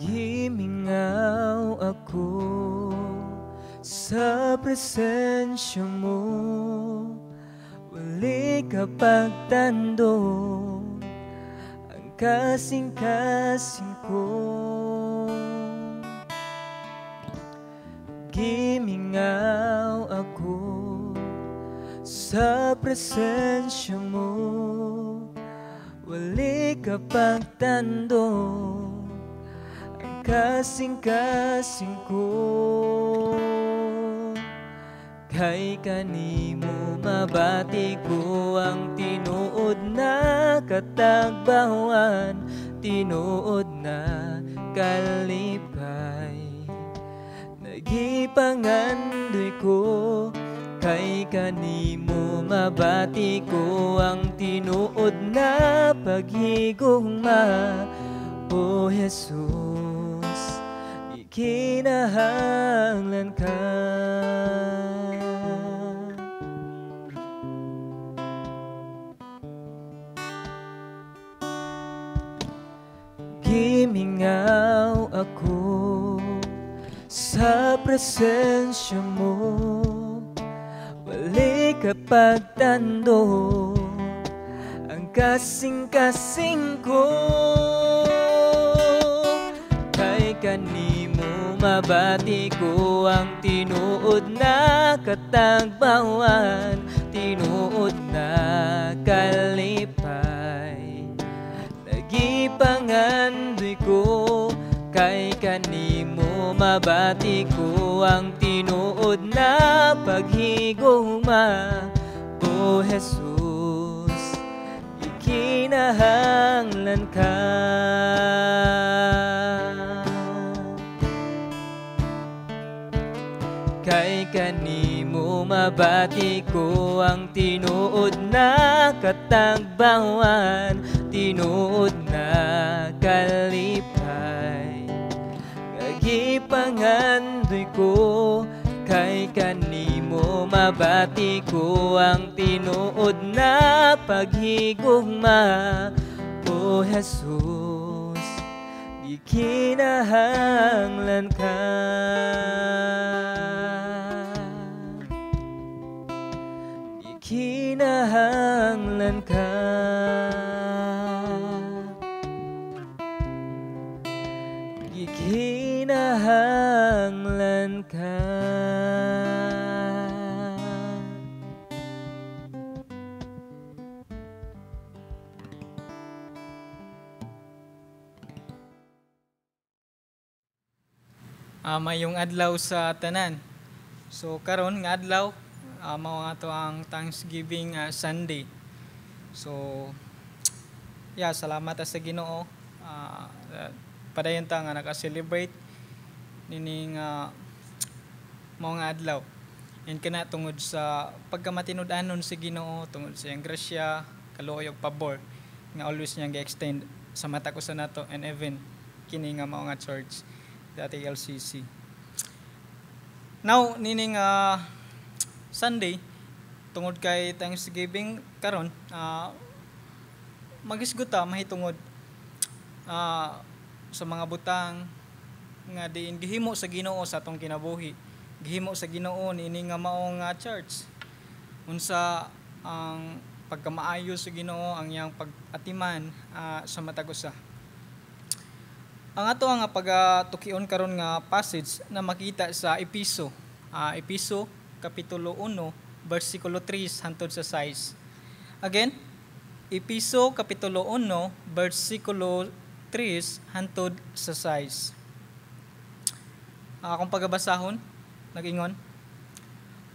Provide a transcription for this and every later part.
Gimingaw ako sa presensya mo, wali ka pagtando ang kasing-kasing ko. Gimingaw ako sa presensya mo, wali ka pagtando ang kasing-kasing ko. Kay kanimo mabati ko ang tinuod na katagbawan, tinuod na kalipay. Nagipangandoy ko, kay kanimo mabati ko ang tinuod na paghigugma. O Jesus, ikinahanglan ka. Gimingaw ako sa presensya mo, wali ka pagtando ang kasing-kasing ko. Kay kanimo mabati ko ang tinuod na katagbawan, tinuod na kalipay. Nagipangandoy ko, kay kanimo mabati ko ang tinuod na paghigugma. O Jesus, ikinahanglan ka. Kay kanimo mabati ko ang tinuod na katagbawan, tinuod na kalipay. Nagipangandoy ko, kay kanimo mabati ko ang tinuod na paghigugma. O Jesus, di kinahanglan ka. Di kinahanglan ka. Di kinahanglan ka. Mayong adlaw sa tanan. So karon nga adlaw, mao nga to ang Thanksgiving Sunday. So salamat sa Ginoo. Padayon ta nga naka-celebrate nining mao nga adlaw. And kana tungod sa pagkamatinud-anon si Ginoo, tungod sa iyang grasya, kaluoy ug pabor nga always niya gi-extend sa mata ko sa nato and even kini nga mao nga church, dati LCC. Now nining Sunday tungod kay Thanksgiving karon, magisguta mahitungod sa mga butang nga diin gihimo sa Ginoo sa atong kinabuhi, gihimo sa Ginoo niini nga mao nga church. Unsa ang pagkamaayo sa Ginoo, ang iyang pag-atiman sa matag usa. Ang ato nga pagatukion karon nga passage na makita sa Episo, Episo kapitulo 1 bersikulo 3 hangtod sa 6. Again, Episo kapitulo 1 bersikulo 3 hangtod sa 6. Akong pagabasahon, nag-ingon,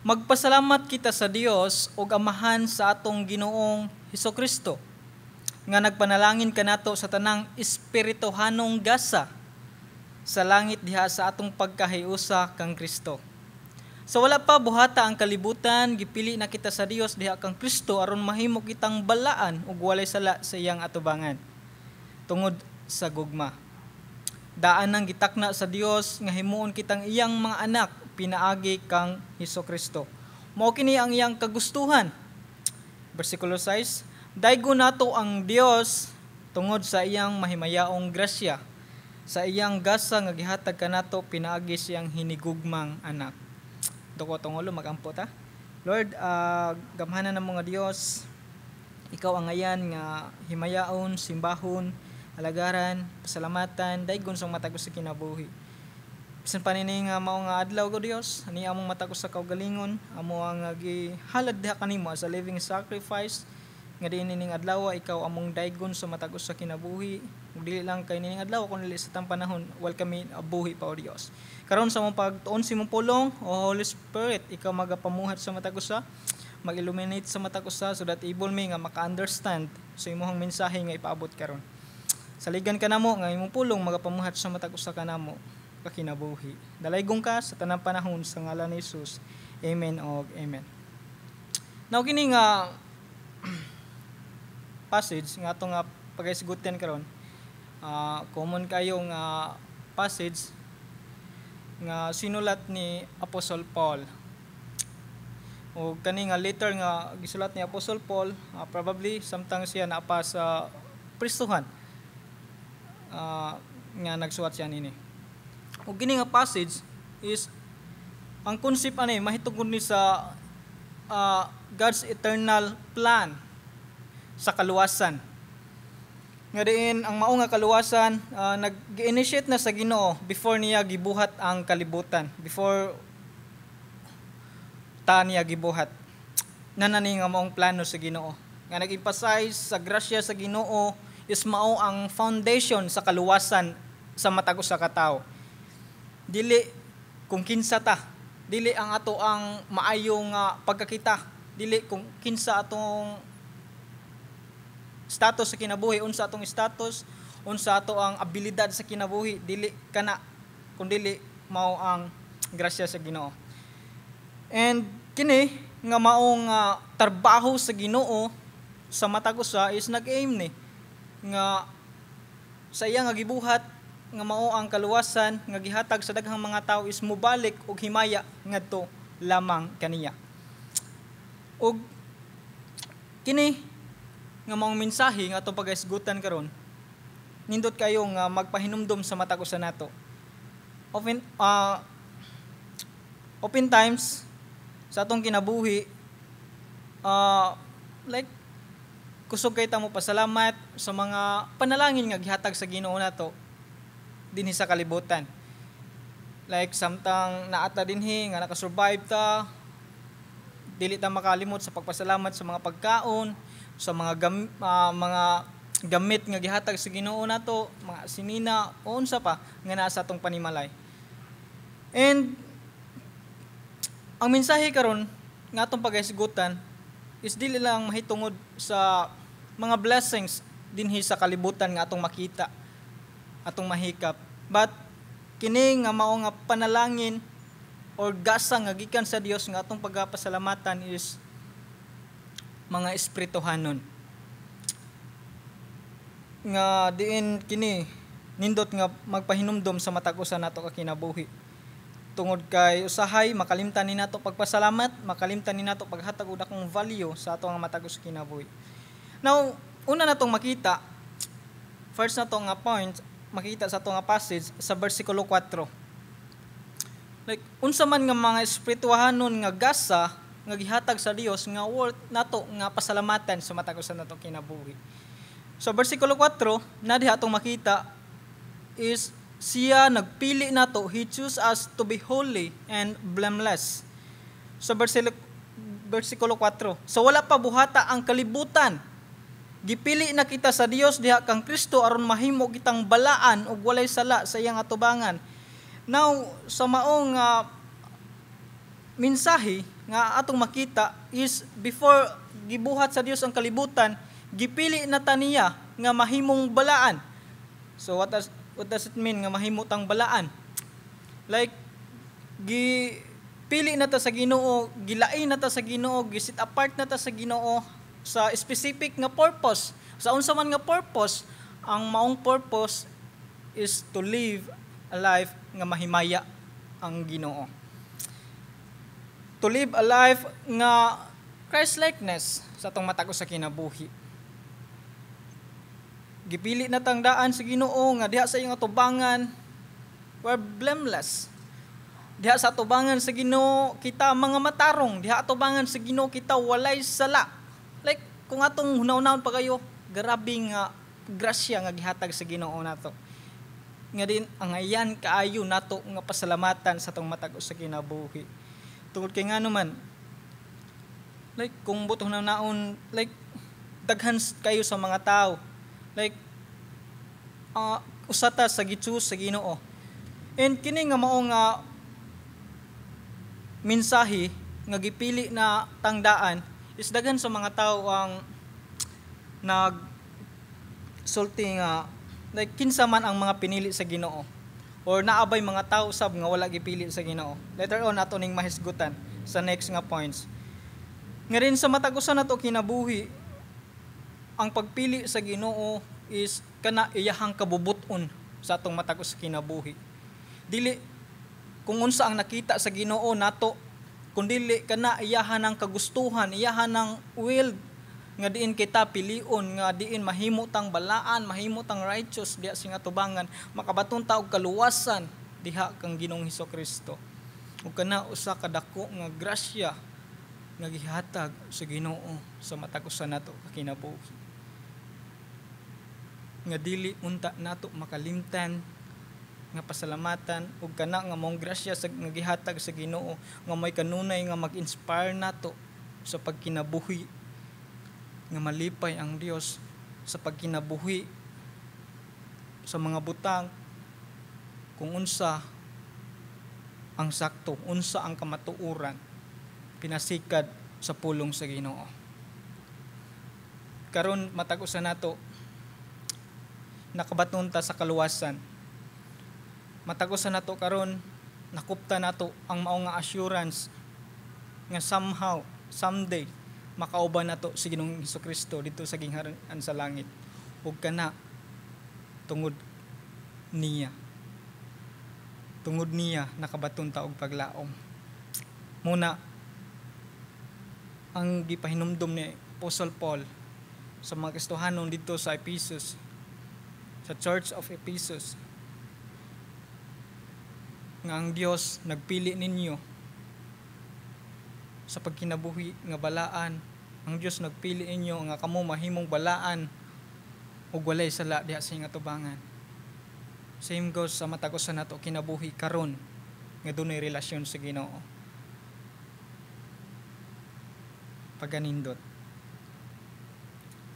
magpasalamat kita sa Dios ug Amahan sa atong Ginoong Hesukristo, nga nagpanalangin kanato sa tanang espirituhanong gasa sa langit diha sa atong pagkahiusa kang Kristo. Sa wala pa buhata ang kalibutan, gipili na kita sa Dios diha kang Kristo aron mahimo kitang balaan ug walay sala sa iyang atubangan tungod sa gugma. Daan nang gitakna sa Dios nga himuon kitang iyang mga anak pinaagi kang Hesukristo. Mao kini ang iyang kagustuhan. Bersikulo 6, daygo nato ang Dios tungod sa iyang mahimayaong grasya Sa iyang gasa nga gihatag kanato pinaagi siyang hinigugmang anak. Duko tong ulo magampo ta. Lord, gamhanan namo nga Dios. Ikaw ang ayan nga himayaon, simbahon, alagaran, pasalamatan, daygon sa matagos sa kinabuhi. Bisan pa nini nga mao nga adlaw ko Dios, ani among matagos sa kaugalingon, amo ang gihalad diha kanimo as a living sacrifice. Nga diin ning adlaw ikaw among daygon sa matagos sa kinabuhi. Ug dili lang kay ning adlaw kun dili sa tang panahon, welcome abuhi pa o Dios. Karon sa mong pagtuon si mong pulong, O Holy Spirit, ikaw magapamuhat sa matagos sa mag-illuminate sa matagos sa so that able me nga maka-understand sa imong mensahe nga ipaabot karon. Saligan ka namo nga imong pulong magapamuhat sa matagos sa kanamo kakinabuhi. Dalaygong ka sa tanang panahon sa ngalan ni Jesus. Amen og amen. Now kini nga passage nga ato nga pagaisgutan karon, common kayo nga passage nga sinulat ni Apostle Paul. O kani nga letter nga gisulat ni Apostle Paul, probably samtang siya naapa sa pristuhan nga nagsuwat siya nini. O kini nga passage is ang concept ani mahitungod ni sa God's eternal plan sa kaluwasan. Nga diin ang mao nga kaluwasan nag-initiate na sa Ginoo before niya gibuhat ang kalibutan, before ta niya gibuhat. Nanani nga maong plano sa Ginoo. Nga nag-emphasize sa grasya sa Ginoo is mao ang foundation sa kaluwasan sa matagos sa katao. Dili kung kinsa ta, dili ang ato ang maayong pagkakita, dili kung kinsa atong status sa kinabuhi, unsa atong status, unsa ato ang abilidad sa kinabuhi, dili kana kun dili mao ang grasya sa Ginoo. And kini nga maong trabaho sa Ginoo sa matagos sa is nag-aim ni nga sa iya nga gibuhat nga mao ang kaluwasan nga gihatag sa daghang mga tao is mubalik og himaya ngadto lamang kaniya. Og kini nga maong mensahe nga atong pagaisgutan karon, nindot kayo nga magpahinumdom sa matagos sa nato. Open times sa atong kinabuhi, like kusog kay ta mo pasalamat sa mga panalangin nga gihatag sa Ginoo nato dinhi sa kalibutan. Like samtang naata dinhi nga nakasurvive ta, dili ta makalimot sa pagpasalamat sa mga pagkaon, sa mga gamit nga gihatag sa Ginoo nato, mga sinina o unsa pa nga naa sa atong panimalay. And ang mensahe karon nga atong pagaisgutan is dili lang mahitungod sa mga blessings dinhi sa kalibutan nga atong makita, atong mahikap, but kini nga mao nga panalangin or gasa nga gikan sa Dios nga atong pagpasalamatan is mga espirituhanon nga diin kini nindot nga magpahinumdom sa matag-usa nato ka kinabuhi. Tungod kay usahay makalimtan ni nato pagpasalamat, makalimtan ni nato paghatag og dakong value sa ato nga matag-usa kinabuhi. Now, una natong makita, first na to nga point, makita sa ato nga passage sa bersikulo 4. Like, unsa man nga mga espirituhanon nga gasa nga gihatag sa Dios nga worth nato nga pasalamatan sa matag-usa nato kinabuhi. So bersikulo 4, na diha atong makita is siya nagpili nato, He chose us to be holy and blameless. So bersikulo 4, so wala pa buhata ang kalibutan, gipili na kita sa Dios diha kang Kristo aron mahimo kitang balaan ug walay sala sa iyang atubangan. Now sa maong mensahe nga atong makita is before gibuhat sa Dios ang kalibutan, gipili na ta niya nga mahimong balaan. So what does it mean nga mahimo tang balaan? Like gipili na ta sa Ginoo, gilain na ta sa Ginoo, gisit apart na ta sa Ginoo sa specific nga purpose. Sa unsa man nga purpose, ang maong purpose is to live a life nga mahimaya ang Ginoo. To live a life nga Christ-likeness sa atong matag-usa sa kinabuhi. gipili na tangdaan sa Ginoo nga diha sa iyong atubangan we're blameless. Diha sa atubangan sa Ginoo kita mga matarong, diha atubangan sa Ginoo kita walay sala. Like kung atong hunaw-hunahon pa kayo, grabe nga grasya nga gihatag sa Ginoo nato. Nga din ang ayan kaayo nato nga pasalamatan sa tong matag-o sa kinabuhi. Tungod kay ngano man, like kung butong na naon, like daghan kayo sa mga tao, like usata sa gitsus sa Ginoo. And kini nga mao nga mensahe nga gipili na tangdaan is daghan sa mga tao ang sulti nga like kinsa man ang mga pinili sa Ginoo or naabay mga tao sab nga wala gipili sa Ginoo. Later on ato ning mahisgutan sa next nga points. Nga rin sa matag-usa nato kinabuhi, ang pagpili sa Ginoo is kana iyahang kabubuton sa atong matag-usa kinabuhi. Dili kung unsa ang nakita sa Ginoo nato, kundili kana iyahan ng kagustuhan, iyahan ng will nga diin kita pilion, nga diin mahimutang balaan, mahimutang righteous diha sing atubangan, makabaton ta og kaluwasan diha kang Ginoong Hesukristo. Ug kana usa ka dako nga grasya nga gihatag sa Ginoo sa matag-usa nato kinabuhi. Nga dili unta nato makalimtan nga pasalamatan ug kana nga maong grasya sa nga gihatag sa Ginoo nga may kanunay nga mag-inspire nato sa pagkinabuhi nga malipay ang Dios sa pagkinabuhi sa mga butang kung unsa ang sakto, unsa ang kamatuoran pinasikad sa pulong sa Ginoo. Karon matag-usa nato nakabaton ta sa kaluwasan. Matag-usa nato karon nakupta nato ang mao nga assurance nga somehow someday makauban nato si Ginoong Hesukristo dito sa gingharian sa langit ug kana tungod niya nakabaton ta og paglaom. Muna ang gipahinumdom ni Apostle Paul sa mga Kristohanon dito sa Ephesus, sa Church of Ephesus, nga ang Dios nagpili ninyo sa pagkinabuhi nga balaan. Ang Dios nagpili ninyo nga kamo mahimong balaan ug walay sala diha sa inyong atubangan. Same goes sa matag-usa nato kinabuhi karon nga dunay relasyon sa Ginoo. Paganindot.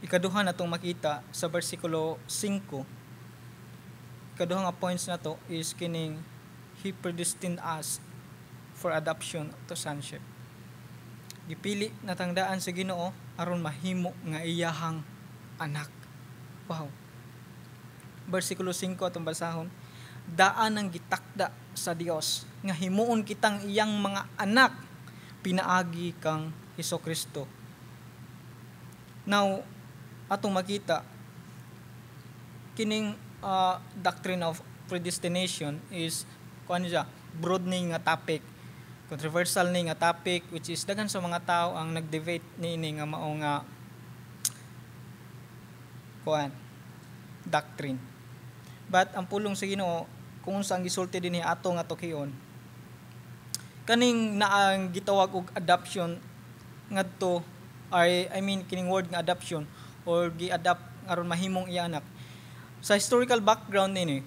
Ikaduha natong makita sa bersikulo 5. Ikaduha nga points nato is kining He predestined us for adoption to sonship. Gipili na tangdaan sa Ginoo aron mahimo nga iyahang anak. Wow. Bersikulo 5 atong basahon. Daan ang gitakda sa Dios nga himuon kitang iyang mga anak pinaagi kang Hesukristo. Now, atong makita kining doctrine of predestination is broadening nga topic, controversial ni nga topic, which is daghan sa mga tao ang nag-debate niini nga mao nga doctrine. But ang pulong sa Ginoo kung unsa ang gisulti dinhi ato nga tukion, kaning naang gitawag og adoption ngadto kining word nga adoption or gi-adopt aron mahimong iya anak. Sa historical background nini,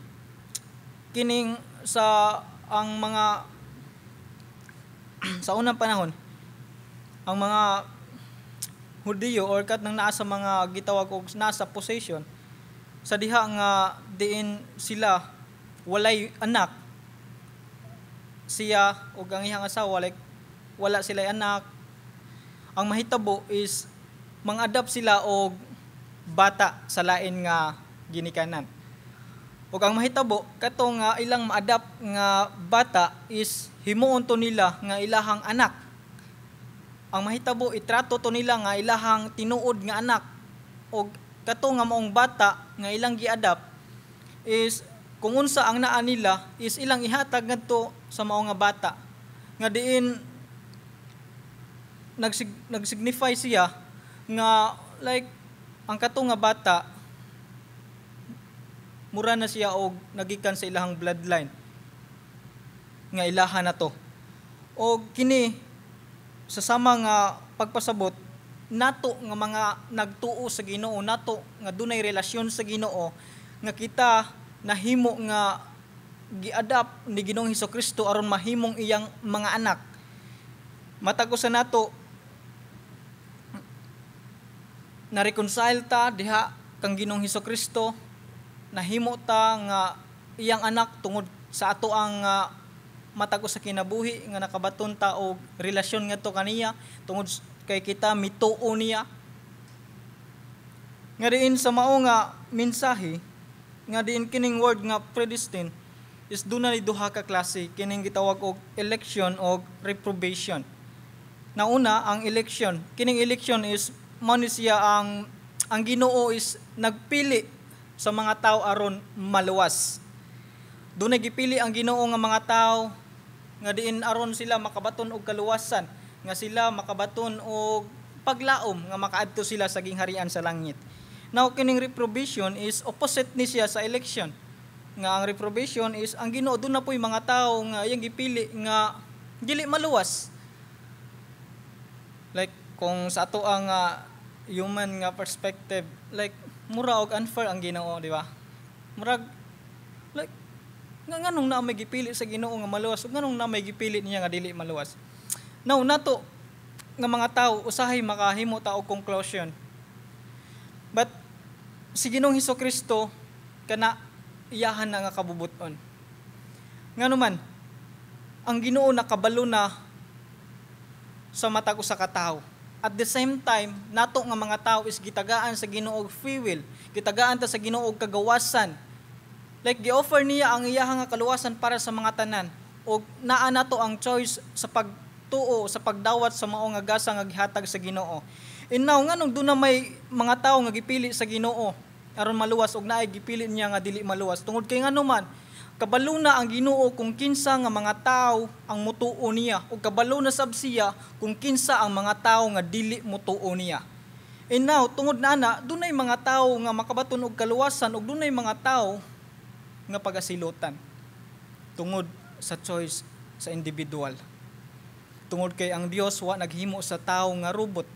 kining sa ang mga sa unang panahon ang mga Hudiyo or kat nang naa sa mga gitawag og nasa possession sa diha nga diin sila walay anak siya ug ang iyang asawa like wala sila anak, ang mahitabo is mang-adopt sila og bata sa lain nga ginikanan. Ug ang mahitabo kato nga ilang ma-adapt nga bata is himuon to nila nga ilahang anak. Ang mahitabo itrato to nila nga ilahang tinuod nga anak. Ug kato nga maong bata nga ilang gi-adapt is kung unsa ang naa nila is ilang ihatag ngadto sa mao nga bata. Nga diin nagsignify siya nga like ang kato nga bata mura na siya og nagikan sa ilahang bloodline nga ilaha na to. O kini sa sama nga pagpasabot nato nga mga nagtuo sa Ginoo, nato nga dunay relasyon sa Ginoo, nga kita nahimo nga gi-adapt ni Ginoong Hesukristo aron mahimong iyang mga anak. Matag sa nato na reconcile ta diha kang Ginoong Hesukristo, nahimo ta nga iyang anak tungod sa ato ang matag sa kinabuhi nga nakabaton ta og relasyon ngadto kaniya tungod kay kita mituo niya. Nga diin sa mao nga mensahe, nga diin kining word nga predestined is dunay duha ka klase, kining gitawag og election o reprobation. Nauna ang election, kining election is mao ni siya ang Ginoo is nagpili sa mga tao aron maluwas. Dunay gipili ang Ginoo nga mga tao nga diin aron sila makabaton og kaluwasan, nga sila makabaton og paglaom nga makaadto sila sa gingharian sa langit. Now kining reprobation is opposite ni siya sa election. Nga ang reprobation is ang Ginoo doon na po'y mga tao nga iyang gipili nga dili maluwas. Like kung sa ato ang human nga perspective, like mura og unfair ang Ginoo, di ba? Murag like nganong na may gipili sa Ginoo nga maluwas ug nganong na may gipili niya nga dili maluwas. Now nato nga mga tao usahay makahimo ta og conclusion. But si Ginoong Hesukristo kana iyahan na nga kabubuton. Nganuman ang Ginoo nakabalo na sa matag usa ka tawo. At the same time, nato nga mga tao is gitagaan sa Ginoo og free will. Gitagaan ta sa Ginoo og kagawasan. Like gi-offer niya ang iyahang kaluwasan para sa mga tanan. Og naa nato ang choice sa pagtuo, sa pagdawat sa mao nga gasa nga gihatag sa Ginoo. And now nganong do na may mga tao nga gipili sa Ginoo aron maluwas og naay gipili niya nga dili maluwas. Tungod kay nganuman kabalo na ang Ginoo kung kinsa nga mga tao ang mutuo niya ug kabalo na sab siya kung kinsa ang mga tao nga dili mutuo niya. And now tungod na ana dunay mga tao nga makabaton og kaluwasan ug dunay mga tao nga pagasilutan tungod sa choice sa individual. Tungod kay ang Dios wa naghimo sa tao nga robot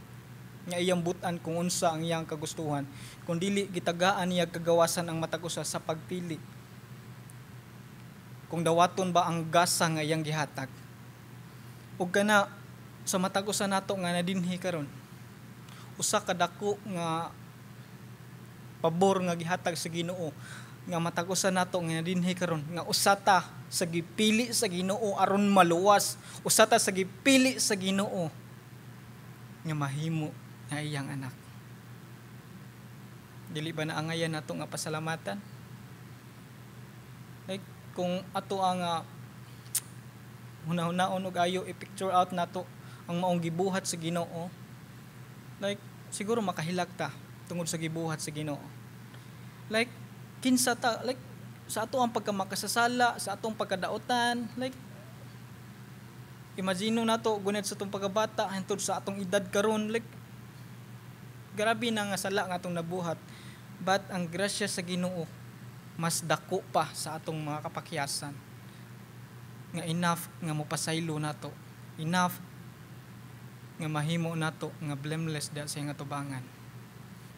nga iyang butan kung unsa ang iyang kagustuhan, kun dili gitagaan niya kagawasan ang matag usa sa pagpili. Kung dawaton ba ang gasa nga iyang gihatag. Ug kana sa matag usa nato nga nadinhi karon, usa ka dako nga pabor nga gihatag sa Ginoo nga matag usa nato nga nadinhi karon nga usa ta sa gipili sa Ginoo aron maluwas, usa ta sa gipili sa Ginoo nga mahimo nga iyang anak. Dili ba na angayan nato nga pasalamatan? Like kung ato ang hunahunahon og ayo i-picture out nato ang maong gibuhat sa Ginoo, like siguro makahilak ta tungod sa gibuhat sa Ginoo. Like kinsa ta, like sa ato ang pagkamakasasala, sa atong pagkadaotan, like imagine nato gunit sa atong pagkabata hangtod sa atong edad karon, like grabe na nga sala nga atong nabuhat. But ang grasya sa Ginoo mas dako pa sa atong mga kapakyasan. Nga enough nga mopasaylo nato. Enough nga mahimo nato nga blameless da sa nga tubangan.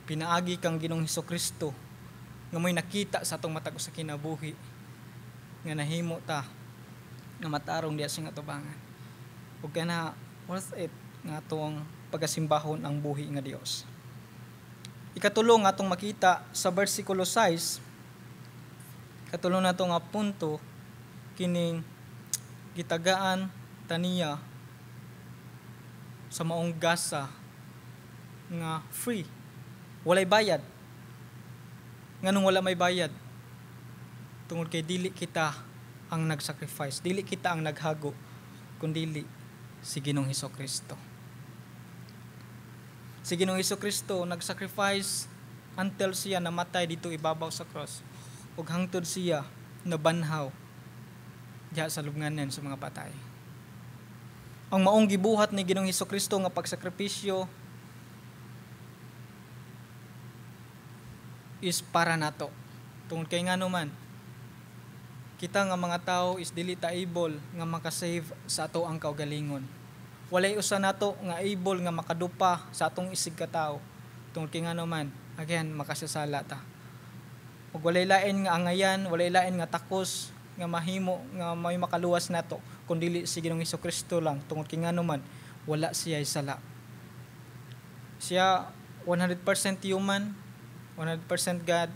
Pinaagi kang Ginoong Hesukristo nga mo'y nakita sa atong matag sa kinabuhi nga nahimo ta nga matarong diya sa nga tubangan. Ug kana worth it nga atong pagasimbahon ang buhi nga Dios. Ikatulong atong makita sa bersikulo 6, katulong nato nga punto kining gitagaan taniya sa maong gasa nga free, walay bayad. Nganong wala may bayad? Tungod kay dili kita ang nagsacrifice, dili kita ang naghago, kundi si Ginoong Hesukristo. Si Ginoong Hesukristo nagsacrifice until siya namatay dito ibabaw sa cross. Ug hangtod siya nabanhaw diha sa lubnganan sa mga patay. Ang maong gibuhat ni Ginoong Hesukristo nga pagsakripisyo is para nato. Tungod kay ngano man, kita nga mga tao is dili ta able nga makasave sa ato ang kaugalingon. Walay usa nato nga able nga makadupa sa atong isig ka tao. Tungod kay ngano man, again makasasala ta. Ug walay lain nga angayan, walay lain nga takos nga mahimo nga may makaluwas nato kun dili si Ginoong Hesukristo lang. Tungod kay ngano man, wala siya sala. Siya 100% human, 100% God.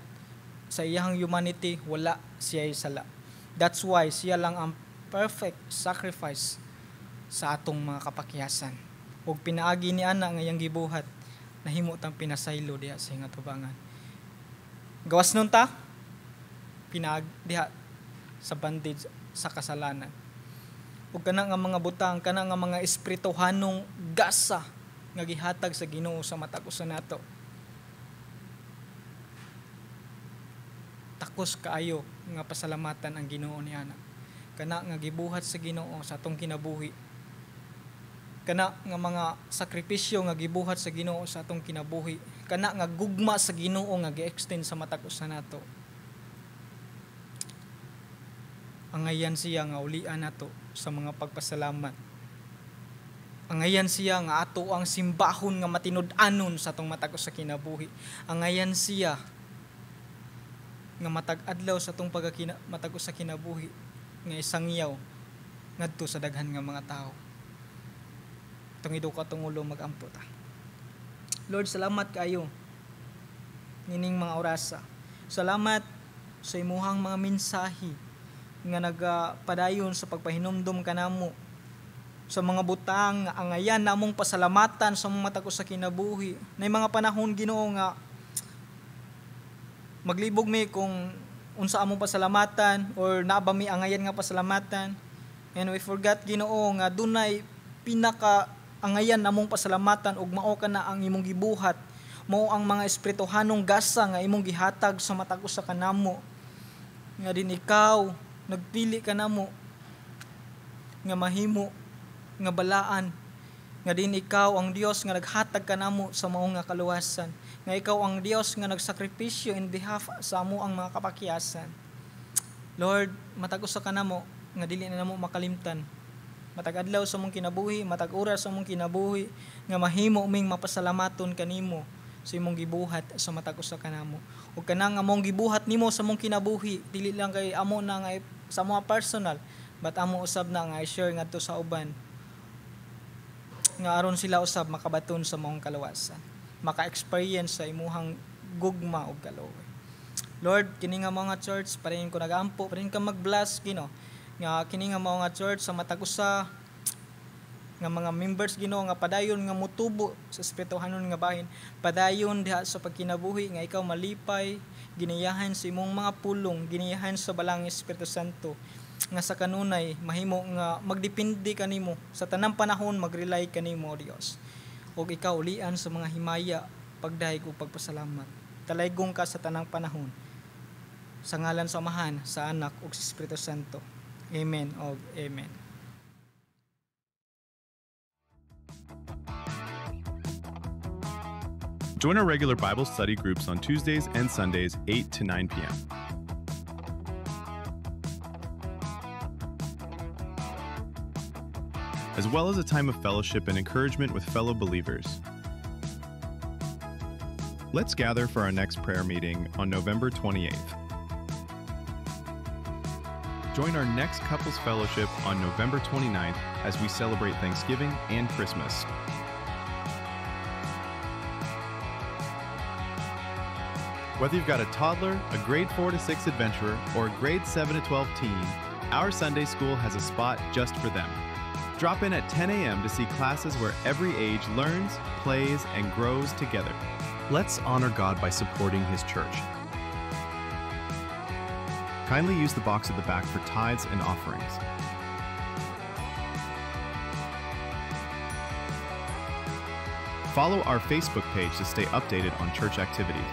Sa iyang humanity, wala siya sala. That's why siya lang ang perfect sacrifice sa atong mga kapakiyasan. Ug pinaagi ni ana nga iyang gibuhat, nahimo tang pinasaylo diha sa hingatubangan. Gawas nun ta, pinaag diha sa bandage sa kasalanan. Ug kana nga mga butang, kana nga mga espirituhanong gasa nga gihatag sa Ginoo sa matag usa nato. Takos kaayo nga pasalamatan ang Ginoo niana. Kana nga gibuhat sa Ginoo sa atong kinabuhi. Kana nga mga sakripisyo nga gibuhat sa Ginoo sa atong kinabuhi. Kana nga gugma sa Ginoo nga gi-extend sa matag usa nato. Angayan siya nga ulian nato sa mga pagpasalamat. Angayan siya nga ato ang simbahon nga matinud-anon sa atong matag usa kinabuhi. Angayan siya nga matag adlaw sa atong matag usa kinabuhi nga isangyaw ngadto sa daghan nga mga tao. Itong iduka tong ulo magampo ta. Lord, salamat kayo nining mga orasa. Salamat sa imuhang mga mensahe nga nagpadayon sa pagpahinumdum kanamo sa mga butang nga angayan namong pasalamatan sa mga matag usa kinabuhi. Nay mga panahon Ginoo nga maglibog mi kung unsa among pasalamatan or naaba mi angayan nga pasalamatan, and we forgot Ginoo nga dunay pinaka angayan namong pasalamatan ug mao kana ang imong gibuhat, mao ang mga espirituhanong gasa nga imong gihatag sa matag usa kanamo. Nga din ikaw nagpili kanamo nga mahimo nga balaan, nga din ikaw ang Dios nga naghatag kanamo sa mao nga kaluwasan, nga ikaw ang Dios nga nagsakripisyo in behalf sa amo ang mga kapakiyasan. Lord, matag usa kanamo nga dili na namo makalimtan. Matag adlaw sa mong kinabuhi, matag oras sa mong kinabuhi, nga mahimo ming mapasalamaton kanimo sa imong gibuhat sa matag usa kanamo. Ug kanang among gibuhat nimo sa mong kinabuhi, dili lang kay amo na nga sa mga personal, but amo usab na nga i-share ngadto sa uban, nga aron sila usab makabaton sa mong kaluwasan, maka-experience sa imuhang gugma ug kalooy. Lord, kini nga mga church, parin ko nagampo, parin ka mag-bless Ginoo, nga kini nga mga church sa matag usa nga mga members Ginoo nga padayon nga mutubo sa espirituhanon nga bahin, padayon diha sa pagkinabuhi nga ikaw malipay, giniyahan sa imong mga pulong, giniyahan sa balang Espiritu Santo, nga sa kanunay mahimo nga magdepende kanimo sa tanang panahon, mag-rely kanimo Dios. Ug ikaw ulian sa mga himaya, pagdayeg ug pagpasalamat. Talaygong ka sa tanang panahon. Sa ngalan sa Amahan, sa Anak ug sa Espiritu Santo. Amen ug amen. Join our regular Bible study groups on Tuesdays and Sundays, 8 to 9 p.m. as well as a time of fellowship and encouragement with fellow believers. Let's gather for our next prayer meeting on November 28th. Join our next Couples Fellowship on November 29th as we celebrate Thanksgiving and Christmas. Whether you've got a toddler, a grade 4 to 6 adventurer, or a grade 7 to 12 teen, our Sunday school has a spot just for them. Drop in at 10 a.m. to see classes where every age learns, plays, and grows together. Let's honor God by supporting His church. Kindly use the box at the back for tithes and offerings. Follow our Facebook page to stay updated on church activities.